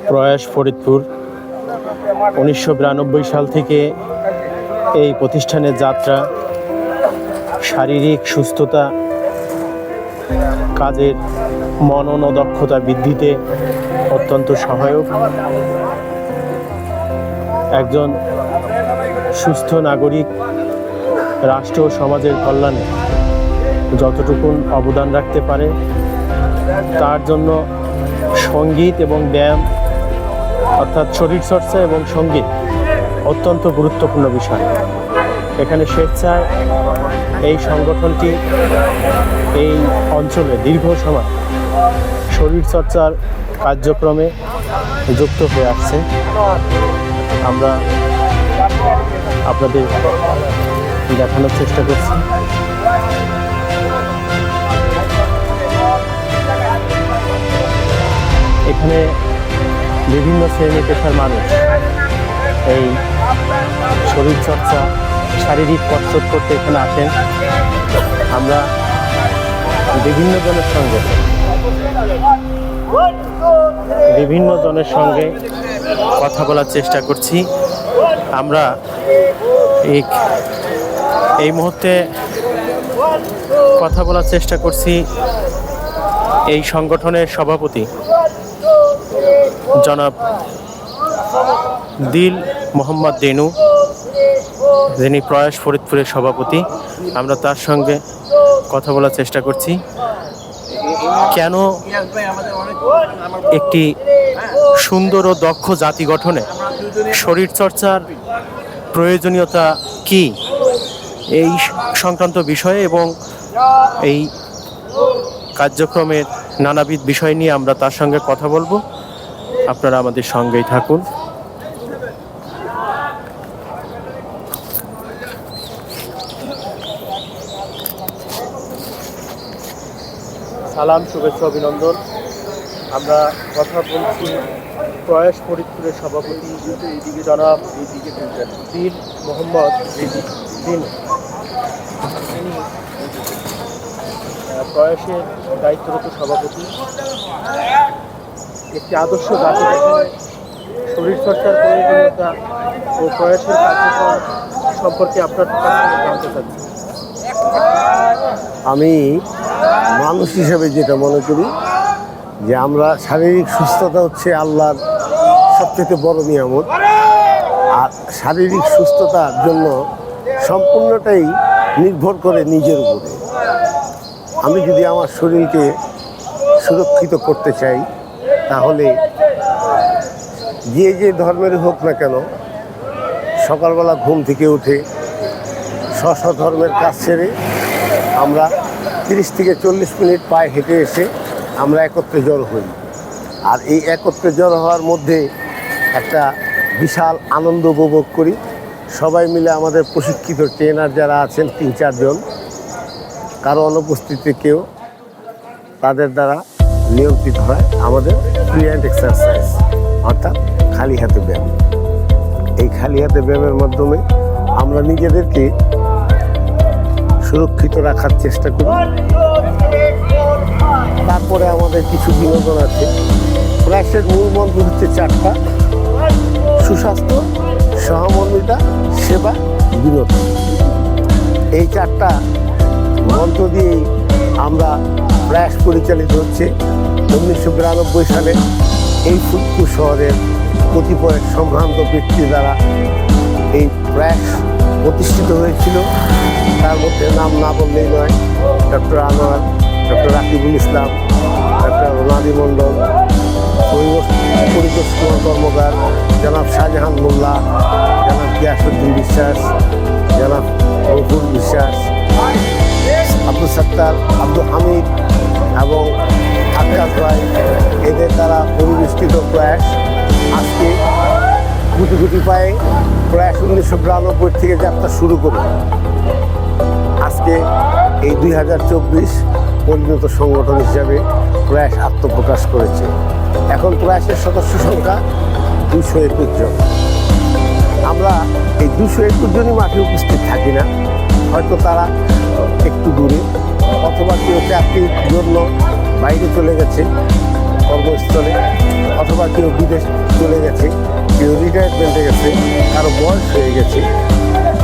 প্রয়াস ফরিদপুর 1992 সাল থেকে এই প্রতিষ্ঠানের যাত্রা শারীরিক সুস্থতা, কাজের মনন ও দক্ষতা বৃদ্ধিতে অত্যন্ত সহায়ক। একজন সুস্থ নাগরিক রাষ্ট্র ও সমাজের কল্যাণে যতটুকুন অবদান রাখতে পারে, তার জন্য সঙ্গীত এবং ব্যায়াম অর্থাৎ শরীরচর্চা এবং সঙ্গীত অত্যন্ত গুরুত্বপূর্ণ বিষয়। এখানে স্বেচ্ছায় এই সংগঠনটি এই অঞ্চলে দীর্ঘ সময় শরীরচর্চার কার্যক্রমে যুক্ত হয়ে আসছে। আমরা আপনাদের দেখানোর চেষ্টা করছি। এখানে বিভিন্ন শ্রেণী পেশার মানুষ এই শরীরচর্চা, শারীরিক কসরত করতে এখানে আসেন। আমরা বিভিন্ন জনের সঙ্গে কথা বলার চেষ্টা করছি। আমরা এই মুহূর্তে কথা বলার চেষ্টা করছি এই সংগঠনের সভাপতি জনাব দিল মোহাম্মদ দেনু, যিনি প্রয়াস ফরিদপুরের সভাপতি। আমরা তার সঙ্গে কথা বলার চেষ্টা করছি কেন একটি সুন্দর ও দক্ষ জাতি গঠনে শরীরচর্চার প্রয়োজনীয়তা কি, এই সংক্রান্ত বিষয়ে এবং এই কার্যক্রমের নানাবিধ বিষয় নিয়ে আমরা তার সঙ্গে কথা বলবো। আপনারা আমাদের সঙ্গেই থাকুন। সালাম, শুভেচ্ছা, অভিনন্দন। আমরা কথা বলছি প্রয়াস ফরিদপুরের সভাপতি জনাব দিল মোহাম্মদ দিন। তিনি প্রয়াসের দায়িত্বরত সভাপতি। একটি আদর্শ জাতি শরীরচর্চার প্রয়োজনীয়তা ও প্রয়াসের কার্যক্রম সম্পর্কে আপনার কাছে জানতে চাচ্ছি। আমি মানুষ হিসেবে যেটা মনে করি যে আমরা শারীরিক সুস্থতা হচ্ছে আল্লাহর সবচেয়ে বড় নিয়ামত। আর শারীরিক সুস্থতার জন্য সম্পূর্ণটাই নির্ভর করে নিজের উপরে। আমি যদি আমার শরীরকে সুরক্ষিত করতে চাই, তাহলে যে ধর্মের হোক না কেন, সকালবেলা ঘুম থেকে উঠে স্ব ধর্মের কাজ ছেড়ে আমরা 30 থেকে 40 মিনিট পায়ে হেঁটে এসে আমরা একত্রে জড়ো হই। আর এই একত্রে জড়ো হওয়ার মধ্যে একটা বিশাল আনন্দ উপভোগ করি। সবাই মিলে আমাদের প্রশিক্ষিত ট্রেনার যারা আছেন 3-4 জন, কারো অনুপস্থিতিতে কেউ, তাদের দ্বারা নিয়ন্ত্রিত হয় আমাদের ফ্রি হ্যান্ড এক্সারসাইজ, অর্থাৎ খালি হাতে ব্যায়াম। এই খালি হাতে ব্যায়ামের মাধ্যমে আমরা নিজেদেরকে সুরক্ষিত রাখার চেষ্টা করি। তারপরে আমাদের কিছু বিনোদন আছে। প্রয়াসের মূল মন্ত্র হচ্ছে 4টা: সুস্বাস্থ্য, সহমর্মিতা, সেবা, বিনোদন। এই 4টা মন্ত্র দিয়েই আমরা প্রয়াস পরিচালিত হচ্ছে। 1992 সালে এই ফরিদপুর শহরের কতিপয় সম্ভ্রান্ত ব্যক্তি দ্বারা এই প্রয়াস প্রতিষ্ঠিত হয়েছিল। তার মধ্যে নাম না বললেই নয়: ডক্টর আনোয়ার, ডক্টর রাকিবুল ইসলাম, ডক্টর রোনাদি মণ্ডল, পরিতোষ কুমার কর্মকার, জনাব শাহজাহান মোল্লা, জনাব গিয়াসউদ্দিন বিশ্বাস, জনাব রফুল বিশ্বাস, আব্দুল সত্তার, আব্দুল হামিদ এবং আকাশ রায়, এদের দ্বারা পরিবেষ্টিত প্রয়াস আজকে গুটি গুটি পায়ে প্রয়াস 1992 থেকে যাত্রা শুরু করে আজকে এই 2024 পরিণত সংগঠন হিসাবে প্রয়াস আত্মপ্রকাশ করেছে। এখন প্রয়াসের সদস্য সংখ্যা 221 জন। আমরা এই 221 জনই মাঠে উপস্থিত থাকি না, হয়তো তারা একটু দূরে, অথবা কেউ চাকরির জন্য বাইরে চলে গেছে, কর্মস্থলে, অথবা কেউ বিদেশ চলে গেছে, কেউ রিটায়ারমেন্টে গেছে, কারো বয়স হয়ে গেছে।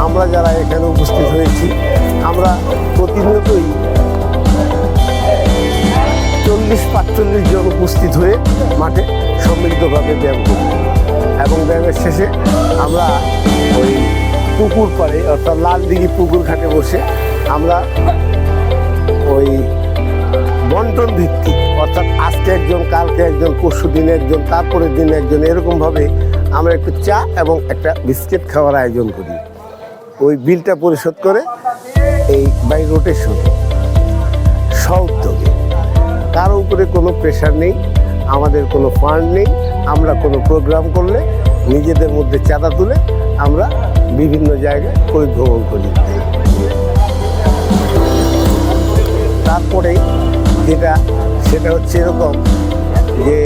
আমরা যারা এখানে উপস্থিত হয়েছি, আমরা প্রতিনিয়তই 40-45 জন উপস্থিত হয়ে মাঠে সম্মিলিতভাবে ব্যায়াম করি এবং ব্যায়ামের শেষে আমরা ওই পুকুর পাড়ে অর্থাৎ লালদিঘি পুকুর ঘাটে বসে আমরা ওই বন্টন ভিত্তিক, অর্থাৎ আজকে একজন, কালকে একজন, পরশু দিনে একজন, তারপরের দিন একজন, এরকমভাবে আমরা একটু চা এবং একটা বিস্কিট খাওয়ার আয়োজন করি। ওই বিলটা পরিশোধ করে এই বাই রোটেশন সউদ্যোগে, কারো উপরে কোনো প্রেশার নেই, আমাদের কোনো ফান্ড নেই। আমরা কোনো প্রোগ্রাম করলে নিজেদের মধ্যে চাঁদা তুলে আমরা বিভিন্ন জায়গায় পরিভ্রমণ করি। তারপরে সেটা হচ্ছে এরকম যে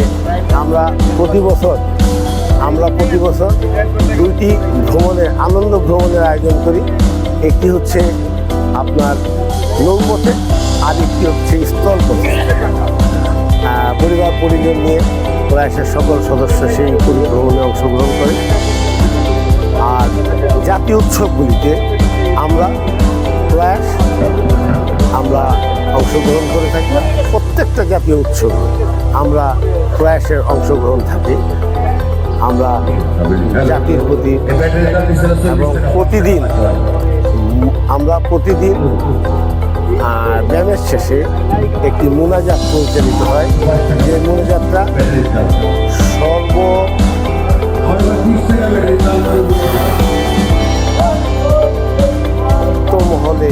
আমরা প্রতি বছর 2টি আনন্দ ভ্রমণের আয়োজন করি। একটি হচ্ছে আপনার নৌপথে, আর একটি হচ্ছে স্থলপথে। পরিবার পরিজন নিয়ে প্রয়াসের সকল সদস্য সেই পরিভ্রমণে অংশগ্রহণ করে। আর জাতীয় উৎসবগুলিতে আমরা অংশগ্রহণ করে থাকি। প্রত্যেকটা জাতীয় উৎসব আমরা প্রয়াসের অংশগ্রহণ থাকি। আমরা জাতির প্রতি এবং প্রতিদিন ব্যায়ামের শেষে একটি মোনাজাত পরিচালিত হয়, যে মোনাজাতটা মহলে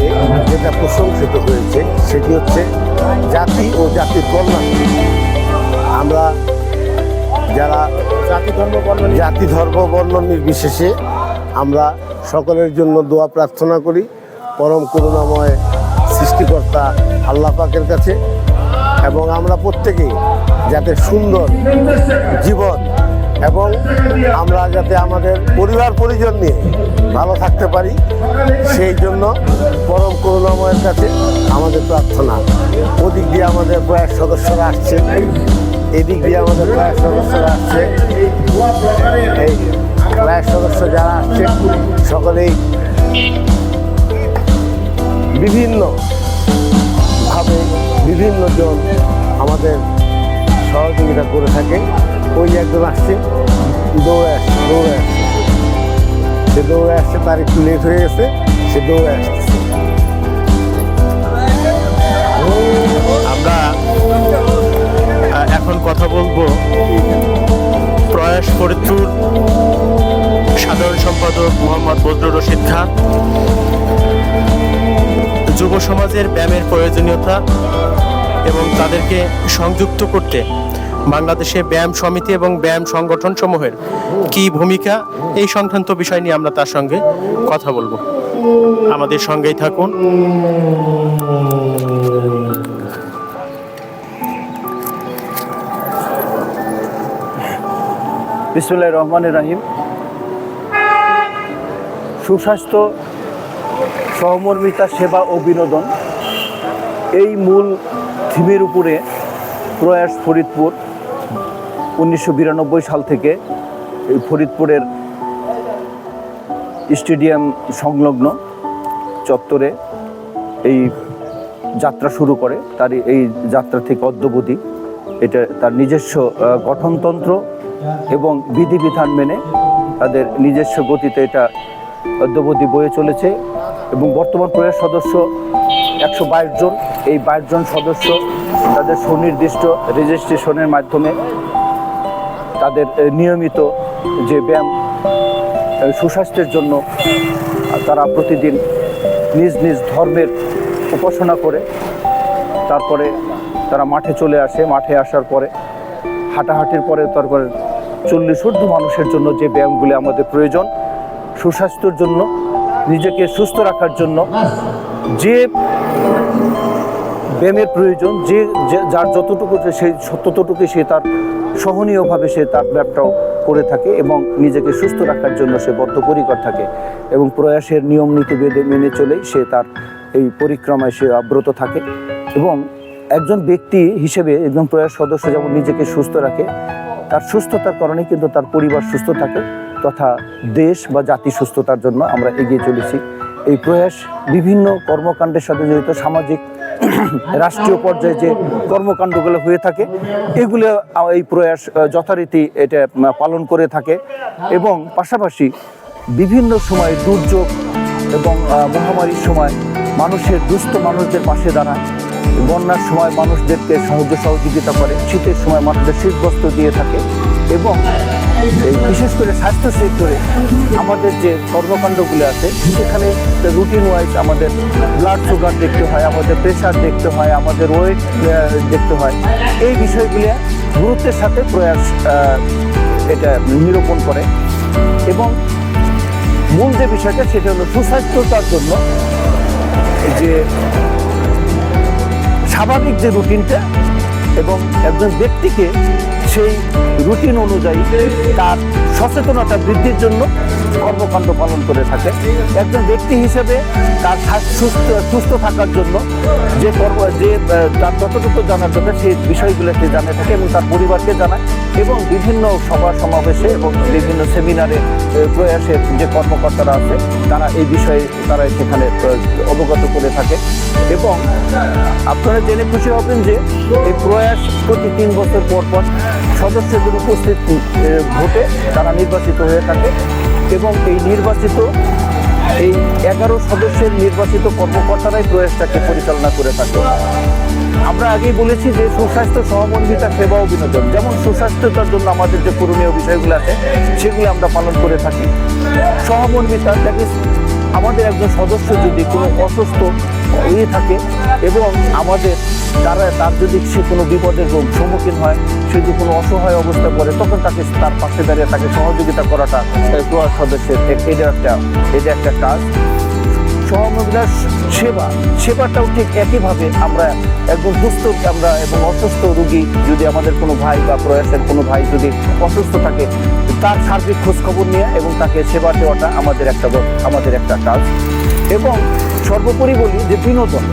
যেটা প্রশংসিত হয়েছে সেটি হচ্ছে জাতি ও জাতির কল্যাণ। আমরা যারা জাতি ধর্ম বর্ণ নির্বিশেষে আমরা সকলের জন্য দোয়া প্রার্থনা করি পরম করুণাময় সৃষ্টিকর্তা আল্লাহ পাকের কাছে, এবং আমরা প্রত্যেকেই যাতে সুন্দর জীবন এবং আমরা যাতে আমাদের পরিবার পরিজন নিয়ে ভালো থাকতে পারি, সেই জন্য পরম করুণাময়ের কাছে আমাদের প্রার্থনা। ওদিক দিয়ে আমাদের প্রয়াস সদস্যরা আসছে, এদিক দিয়ে আমাদের প্রয়াস সদস্যরা আসছে। এই প্রয়াস সদস্য যারা আসছে সকলেই বিভিন্ন জন আমাদের সহযোগিতা করে থাকে। ওই একজন আসছে, দৌড়ে আসছে, তার একটু লেট হয়ে গেছে, সে দৌড়ে আসছে। আমরা এখন কথা বলবো প্রয়াস ফরিদপুর সাধারণ সম্পাদক মোহাম্মদ বদরুর রশিদ খান। যুব সমাজের ব্যায়ামের প্রয়োজনীয়তা এবং তাদেরকে সংযুক্ত করতে বাংলাদেশে ব্যায়াম সমিতি এবং ব্যায়াম সংগঠন সমূহের কী ভূমিকা, এই সংক্রান্ত বিষয় নিয়ে আমরা তার সঙ্গে কথা বলবো। আমাদের সঙ্গেই থাকুন। বিসমিল্লাহির রহমানির রহিম। সুস্বাস্থ্য, সহমর্মিতা, সেবা ও বিনোদন, এই মূল থিমের উপরে প্রয়াস ফরিদপুর 1992 সাল থেকে এই ফরিদপুরের স্টেডিয়াম সংলগ্ন চত্বরে এই যাত্রা শুরু করে। তার এই যাত্রা থেকে অদ্যাবধি এটা তার নিজস্ব গঠনতন্ত্র এবং বিধিবিধান মেনে তাদের নিজস্ব গতিতে এটা অদ্যাবধি বয়ে চলেছে। এবং বর্তমান প্রয়াস সদস্য 122 জন। এই 22 জন সদস্য তাদের সুনির্দিষ্ট রেজিস্ট্রেশনের মাধ্যমে তাদের নিয়মিত যে ব্যায়াম সুস্বাস্থ্যের জন্য তারা প্রতিদিন নিজ নিজ ধর্মের উপাসনা করে তারপরে তারা মাঠে চলে আসে। মাঠে আসার পরে হাঁটাহাঁটির পরে তারপরে 40 মানুষের জন্য যে ব্যায়ামগুলি আমাদের প্রয়োজন সুস্বাস্থ্যের জন্য, নিজেকে সুস্থ রাখার জন্য, যে ব্যায়ামের প্রয়োজন, যার যতটুকু সেই ততটুকু সে তার সহনীয়ভাবে সে তার ব্যায়ামটাও করে থাকে এবং নিজেকে সুস্থ রাখার জন্য সে বদ্ধপরিকর থাকে এবং প্রয়াসের নিয়ম নীতি মেনে চলেই সে তার এই পরিক্রমায় সে আব্রত থাকে। এবং একজন ব্যক্তি হিসেবে একজন প্রয়াস সদস্য যেমন নিজেকে সুস্থ রাখে, তার সুস্থতার কারণে কিন্তু তার পরিবার সুস্থ থাকে, তথা দেশ বা জাতি সুস্থতার জন্য আমরা এগিয়ে চলেছি। এই প্রয়াস বিভিন্ন কর্মকাণ্ডের সাথে জড়িত, সামাজিক রাষ্ট্রীয় পর্যায়ে যে কর্মকাণ্ডগুলো হয়ে থাকে এগুলো এই প্রয়াস যথারীতি এটা পালন করে থাকে। এবং পাশাপাশি বিভিন্ন সময় দুর্যোগ এবং মহামারীর সময় মানুষের দুস্থ মানুষদের পাশে দাঁড়ায়, বন্যার সময় মানুষদেরকে সাহায্য সহযোগিতা করে, শীতের সময় মানুষদের শীতবস্ত্র দিয়ে থাকে। এবং এই বিশেষ করে স্বাস্থ্য সেক্টরে আমাদের যে কর্মকাণ্ডগুলো আছে সেখানে রুটিন ওয়াইজ আমাদের ব্লাড সুগার দেখতে হয়, আমাদের প্রেশার দেখতে হয়, আমাদের ওয়েট দেখতে হয়। এই বিষয়গুলো গুরুত্বের সাথে প্রয়াস এটা নিরূপণ করে। এবং মূল যে বিষয়টা সেটা হলো সুস্বাস্থ্যতার জন্য যে স্বাভাবিক যে রুটিনটা এবং একজন ব্যক্তিকে সেই রুটিন অনুযায়ী তার সচেতনতা বৃদ্ধির জন্য কর্মকাণ্ড পালন করে থাকে। একজন ব্যক্তি হিসেবে তার সুস্থ থাকার জন্য যে তার যতটুকু জানার দরকার সেই বিষয়গুলো সে জানে থাকে এবং তার পরিবারকে জানায়। এবং বিভিন্ন সভা সমাবেশে এবং বিভিন্ন সেমিনারে প্রয়াসের যে কর্মকর্তারা আছে তারা এই বিষয়ে তারা সেখানে অবগত করে থাকে। এবং আপনারা জেনে খুশি হবেন যে এই প্রয়াস প্রতি 3 বছর পর পর সদস্যদের উপস্থিত ভোটে তারা নির্বাচিত হয়ে থাকে। এবং এই নির্বাচিত 11 সদস্যের নির্বাচিত কর্মকর্তারাই প্রয়াসটাকে পরিচালনা করে থাকে। আমরা আগেই বলেছি যে সুস্বাস্থ্য, সহমর্মিতা, সেবা ও বিনোদন, যেমন সুস্বাস্থ্যতার জন্য আমাদের যে করণীয় বিষয়গুলো আছে সেগুলো আমরা পালন করে থাকি। সহমর্মিতা, দ্যাট ইজ আমাদের একজন সদস্য যদি কোনো অসুস্থ হয়ে থাকে এবং আমাদের তার যদি সে কোনো বিপদের সম্মুখীন হয়, সে যদি কোনো অসহায় অবস্থা পড়ে, তখন তাকে তার পাশে দাঁড়িয়ে তাকে সহযোগিতা করাটা প্রয়াস সদস্যের এটা একটা কাজ। সহমর্মিতার সেবাটাও ঠিক একইভাবে আমরা একজন দুস্থ আমরা এবং অসুস্থ রোগী যদি আমাদের কোনো ভাই বা প্রয়াসের কোনো ভাই যদি অসুস্থ থাকে তার সার্বিক খোঁজখবর নিয়ে এবং তাকে সেবা দেওয়াটা আমাদের একটা কাজ। এবং সর্বোপরি বলি যে বিনোদন,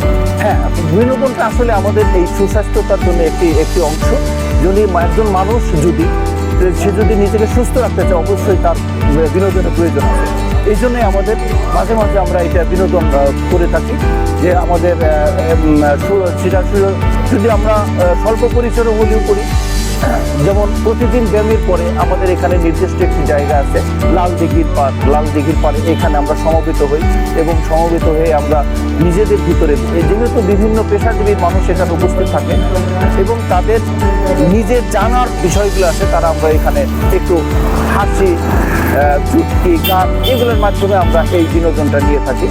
হ্যাঁ, বিনোদনটা আসলে আমাদের এই সুস্বাস্থ্যতার জন্য একটি অংশ। যদি একজন মানুষ সে যদি নিজেকে সুস্থ রাখতে চায় অবশ্যই তার বিনোদনের প্রয়োজন আছে। এই জন্যই আমাদের মাঝে মাঝে আমরা এটা বিনোদন করে থাকি যে আমাদের সেটা যদি আমরা স্বল্প পরিসরে হলেও করি। যেমন প্রতিদিন ব্যায়ামের পরে আমাদের এখানে নির্দিষ্ট একটি জায়গা আছে লাল দিঘির পাড়ে, এখানে আমরা সমবেত হই এবং সমবেত হয়ে আমরা নিজেদের ভিতরে যেহেতু বিভিন্ন পেশাজীবী মানুষ এখানে উপস্থিত থাকে এবং তাদের নিজের জানার বিষয়গুলো আছে তারা আমরা এখানে একটু হাসি, চুটকি, গান এগুলোর মাধ্যমে আমরা এই বিনোদনটা নিয়ে থাকি।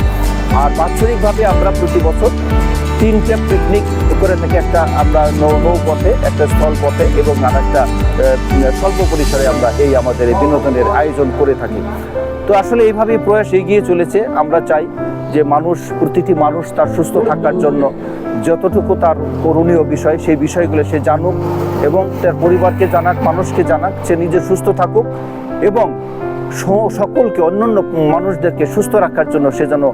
আর বাৎসরিকভাবে আমরা প্রতি বছর 3টা পিকনিক করে থাকি, একটা আমরা নৌপথে, একটা স্থলপথে এবং আর একটা স্বল্প পরিসরে আমরা আমাদের এই বিনোদনের আয়োজন করে থাকি। তো আসলে এইভাবেই প্রয়াস এগিয়ে চলেছে। আমরা চাই যে প্রতিটি মানুষ তার সুস্থ থাকার জন্য যতটুকু তার করণীয় বিষয় সেই বিষয়গুলো সে জানুক এবং তার পরিবারকে জানাক, মানুষকে জানাক, সে নিজে সুস্থ থাকুক এবং সকলকে অন্যান্য মানুষদেরকে সুস্থ রাখার জন্য সে যেন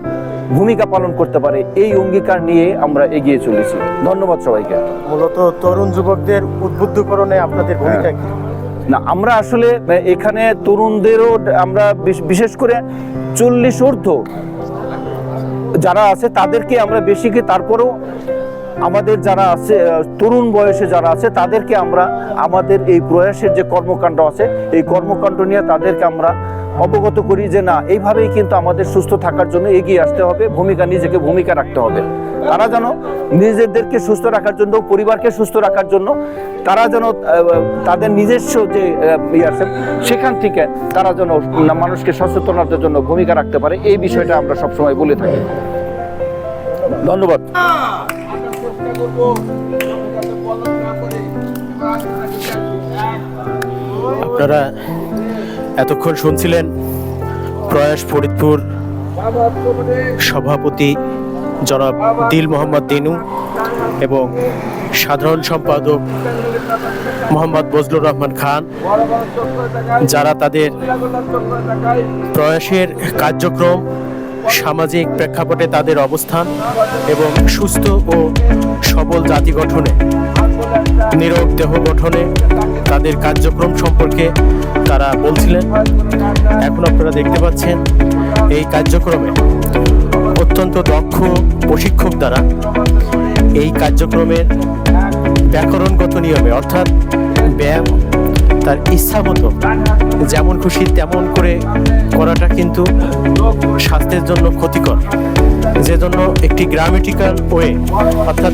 ভূমিকা পালন করতে পারে, এই অঙ্গীকার নিয়ে আমরা এগিয়ে চলেছি। ধন্যবাদ সবাইকে। মূলত তরুণ যুবকদের উদ্বুদ্ধকরণে আপনাদের ভূমিকা কি? না, আমরা আসলে এখানে তরুণদেরও আমরা বিশেষ করে 40 ঊর্ধ্ব যারা আছে তাদেরকে আমরা বেশি তারপরেও আমাদের যারা আছে তরুণ বয়সে যারা আছে তাদেরকে আমরা আমাদের এই প্রয়াসের যে কর্মকাণ্ড আছে এই কর্মকাণ্ড নিয়ে তাদেরকে আমরা অবগত করি যে না, এইভাবেই কিন্তু আমাদের সুস্থ থাকার জন্য এগিয়ে আসতে হবে, নিজেকে ভূমিকা রাখতে হবে। তারা যেন নিজেদেরকে সুস্থ রাখার জন্য, পরিবারকে সুস্থ রাখার জন্য তারা যেন তাদের নিজস্ব যে আছে সেখান থেকে তারা যেন মানুষকে সচেতনতার জন্য ভূমিকা রাখতে পারে, এই বিষয়টা আমরা সবসময় বলে থাকি। ধন্যবাদ। আপনারা এতক্ষণ শুনছিলেন প্রয়াস ফরিদপুর সভাপতি জনাব দিল মোহাম্মদ দিনু এবং সাধারণ সম্পাদক মোহাম্মদ বজলুর রহমান খান, যারা তাদের প্রয়াসের কার্যক্রম সামাজিক প্রেক্ষাপটে তাদের অবস্থান এবং সুস্থ ও সবল জাতি গঠনে, নিরোগ দেহ গঠনে তাদের কার্যক্রম সম্পর্কে তারা বলছিলেন। এখন আপনারা দেখতে পাচ্ছেন এই কার্যক্রমে অত্যন্ত দক্ষ প্রশিক্ষক দ্বারা এই কার্যক্রমের ব্যাকরণগত নিয়মে, অর্থাৎ ব্যায়াম তার ইচ্ছা মতো যেমন খুশি তেমন করে করাটা কিন্তু স্বাস্থ্যের জন্য ক্ষতিকর। যে জন্য একটি গ্রামেটিক্যাল ওয়ে, অর্থাৎ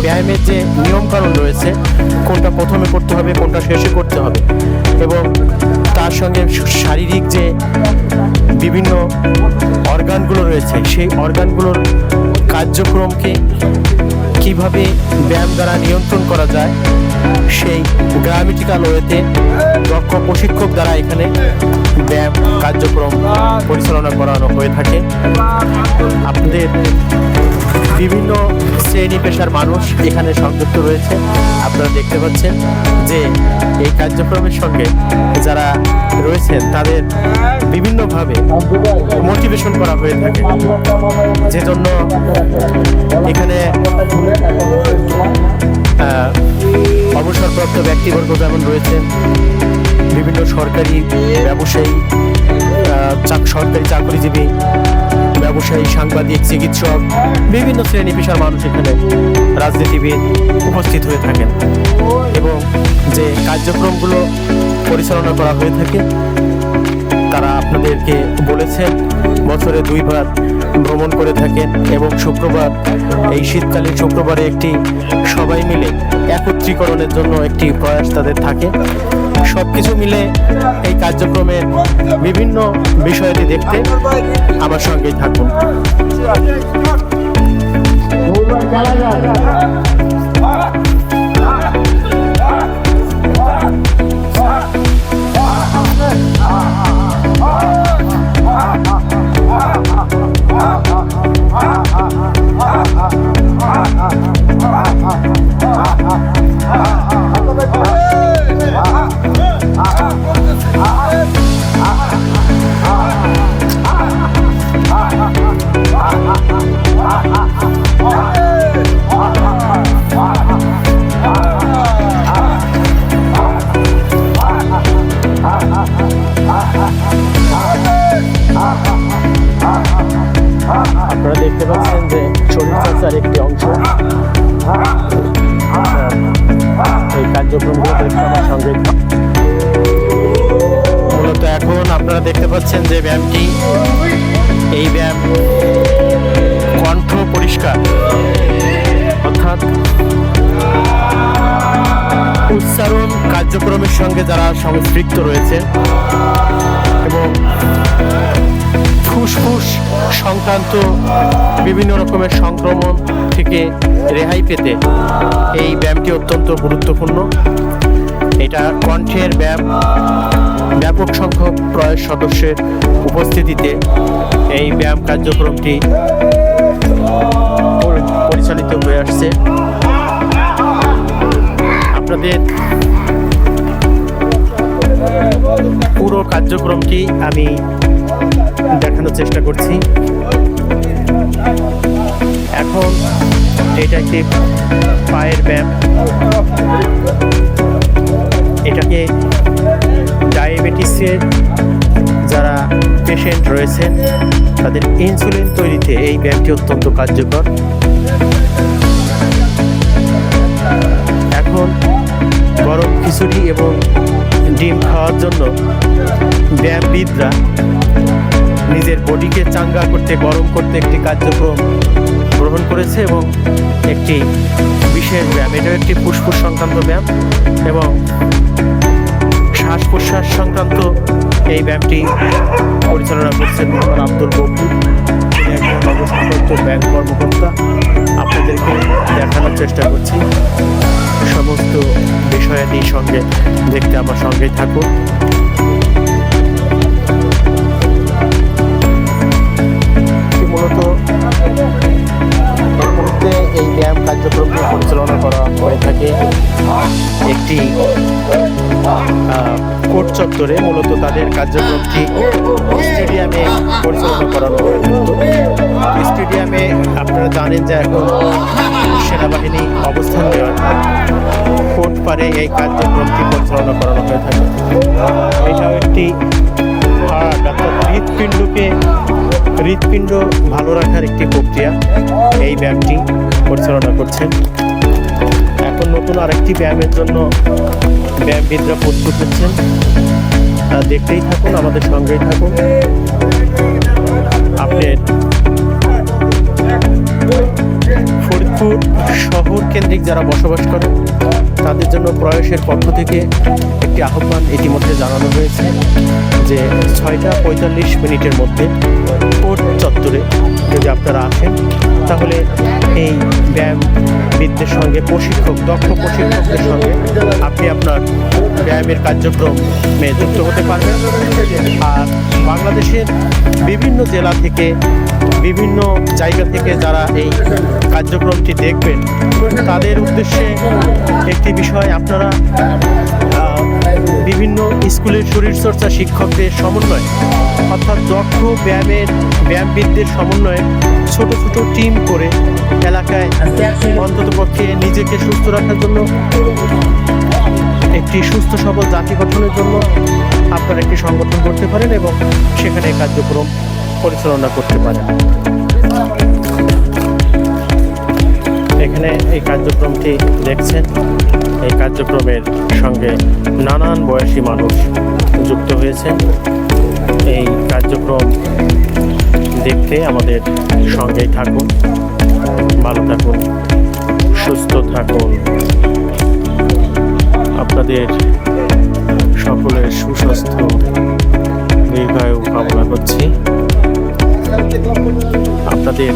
ব্যায়ামের যে নিয়মকানুন রয়েছে, কোনটা প্রথমে করতে হবে কোনটা শেষে করতে হবে, এবং তার সঙ্গে শারীরিক যে বিভিন্ন অর্গানগুলো রয়েছে সেই অর্গানগুলোর কার্যক্রমকে কিভাবে ব্যায়াম দ্বারা নিয়ন্ত্রণ করা যায়, সেই গ্রামেটিক্যাল ওয়েতে দক্ষ প্রশিক্ষক দ্বারা এখানে ব্যায়াম কার্যক্রম পরিচালনা করানো হয়ে থাকে। আপনাদের বিভিন্ন শ্রেণী পেশার মানুষ এখানে সংযুক্ত রয়েছে। আপনারা দেখতে পাচ্ছেন যে এই কার্যক্রমের সঙ্গে যারা রয়েছেন তাদের বিভিন্নভাবে মোটিভেশন করা হয়ে থাকে, যে জন্য এখানে অবসরপ্রাপ্ত ব্যক্তিবর্গ যেমন রয়েছেন, বিভিন্ন সরকারি ব্যবসায়ী, সরকারি চাকরিজীবী, ব্যবসায়ী, সাংবাদিক, চিকিৎসক, বিভিন্ন শ্রেণী পেশার মানুষ এখানে, রাজনীতিবিদ উপস্থিত হয়ে থাকেন এবং যে কার্যক্রমগুলো পরিচালনা করা হয়ে থাকে তারা আপনাদেরকে বলেছেন বছরে 2 বার ভ্রমণ করে থাকেন এবং শুক্রবার, এই শীতকালীন শুক্রবারে একটি সবাই মিলে একত্রীকরণের জন্য একটি প্রয়াস তাদের থাকে। সব কিছু মিলে এই কার্যক্রমের বিভিন্ন বিষয়টি দেখতে আমার সঙ্গেই থাকুন। আপনারা দেখতে পাচ্ছেন যে শরীরচর্চার একটি অংশ এই কার্যক্রমগুলো দেখতে আমার সঙ্গে। মূলত এখন আপনারা দেখতে পাচ্ছেন যে ব্যায়ামটি, এই ব্যায়াম কণ্ঠ পরিষ্কার, অর্থাৎ উচ্চারণ কার্যক্রমের সঙ্গে যারা সংশ্লিষ্ট রয়েছে এবং ফুসফুস সংক্রান্ত বিভিন্ন রকমের সংক্রমণ থেকে রেহাই পেতে এই ব্যায়ামটি অত্যন্ত গুরুত্বপূর্ণ। এটা কণ্ঠের ব্যায়াম, ব্যাপক সংখ্যক প্রয়াস সদস্যের উপস্থিতিতে এই ব্যায়াম কার্যক্রমটি পরিচালিত হয়ে আসছে। আপনাদের পুরো কার্যক্রমটি আমি দেখানোর চেষ্টা করছি। এখন এটা একটি পায়ের ব্যায়াম, এটাকে ডায়াবেটিসের যারা পেশেন্ট রয়েছেন তাদের ইনসুলিন তৈরিতে এই ব্যায়ামটি অত্যন্ত কার্যকর। এখন গরম খিচুড়ি এবং ডিম খাওয়ার জন্য ব্যায়ামবিদরা নিজের বডিকে চাঙ্গা করতে, গরম করতে একটি কার্যক্রম গ্রহণ করেছে এবং একটি বিশেষ ব্যায়াম, এটাও একটি ফুসফুস সংক্রান্ত ব্যায়াম এবং শ্বাস প্রশ্বাস সংক্রান্ত এই ব্যায়ামটি পরিচালনা করছেন মোহাম্মদ আব্দুল গফুর। তিনি একজন অবসরপ্রাপ্ত ব্যাংক কর্মকর্তা। আপনাদেরকে দেখানোর চেষ্টা করছি সমস্ত বিষয়াদির সঙ্গে, দেখতে আমার সঙ্গেই থাকুন। মূলত এই মুহূর্তে এই ব্যায়াম কার্যক্রমটি পরিচালনা করা হয়ে থাকে একটি কোর্ট চত্বরে মূলত তাদের কার্যক্রমটি স্টেডিয়ামে পরিচালনা করানো হয়ে থাকতো। স্টেডিয়ামে আপনারা জানেন যে এখন সেনাবাহিনী অবস্থান নেওয়ার কোর্ট পারে এই কার্যক্রমটি পরিচালনা করানো হয়ে থাকে। এটাও একটি হার্ট অর্থাৎ হৃৎপিণ্ড ভালো রাখার একটি প্রক্রিয়া। এই ব্যায়ামটি পরিচালনা করছেন। এখন নতুন আরেকটি ব্যায়ামের জন্য ব্যায়ামবিদরা প্রস্তুত হচ্ছেন। দেখতেই থাকুন, আমাদের সঙ্গেই থাকুন। আপনার ফরিদপুর শহর কেন্দ্রিক যারা বসবাস করেন তাদের জন্য প্রয়াসের পক্ষ থেকে একটি আহ্বান ইতিমধ্যে জানানো হয়েছে যে 6টা 45 মধ্যে কোর্ট চত্বরে যদি আপনারা আসেন তাহলে এই ব্যায়ামবিদদের সঙ্গে দক্ষ প্রশিক্ষকদের সঙ্গে আপনি আপনার ব্যায়ামের কার্যক্রমে যুক্ত হতে পারবেন। আর বাংলাদেশের বিভিন্ন জেলা থেকে বিভিন্ন জায়গা থেকে যারা এই কার্যক্রমটি দেখবেন তাদের উদ্দেশ্যে একটি বিষয়, আপনারা বিভিন্ন স্কুলের শরীরচর্চা শিক্ষকদের সমন্বয় অর্থাৎ দক্ষ ব্যায়ামবিদদের সমন্বয়ে ছোট ছোট টিম করে এলাকায় অন্ততপক্ষে নিজেকে সুস্থ রাখার জন্য, একটি সুস্থ সবল জাতি গঠনের জন্য আপনারা একটি সংগঠন করতে পারেন এবং সেখানে কার্যক্রম পরিচালনা করতে পারেন। এখানে এই কার্যক্রমটি দেখছেন, এই কার্যক্রমের সঙ্গে নানান বয়সী মানুষ যুক্ত হয়েছেন। এই কার্যক্রম দেখতে আমাদের সঙ্গেই থাকুন, ভালো থাকুন, সুস্থ থাকুন। আপনাদের সকলের সুস্বাস্থ্য দীর্ঘায়ু কামনা করছি। আপনাদের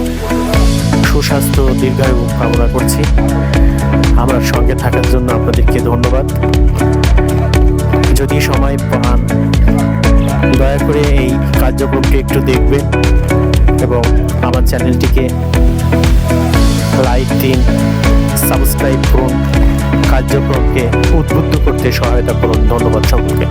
সুস্বাস্থ্য দীর্ঘায়ু কামনা করছি। আমার সঙ্গে থাকার জন্য আপনাদেরকে ধন্যবাদ। যদি সময় পান দয়া করে এই কার্যক্রমকে একটু দেখবেন এবং আমার চ্যানেলটিকে লাইক দিন, সাবস্ক্রাইব করুন, কার্যক্রমকে উদ্বুদ্ধ করতে সহায়তা করুন। ধন্যবাদ সকলকে।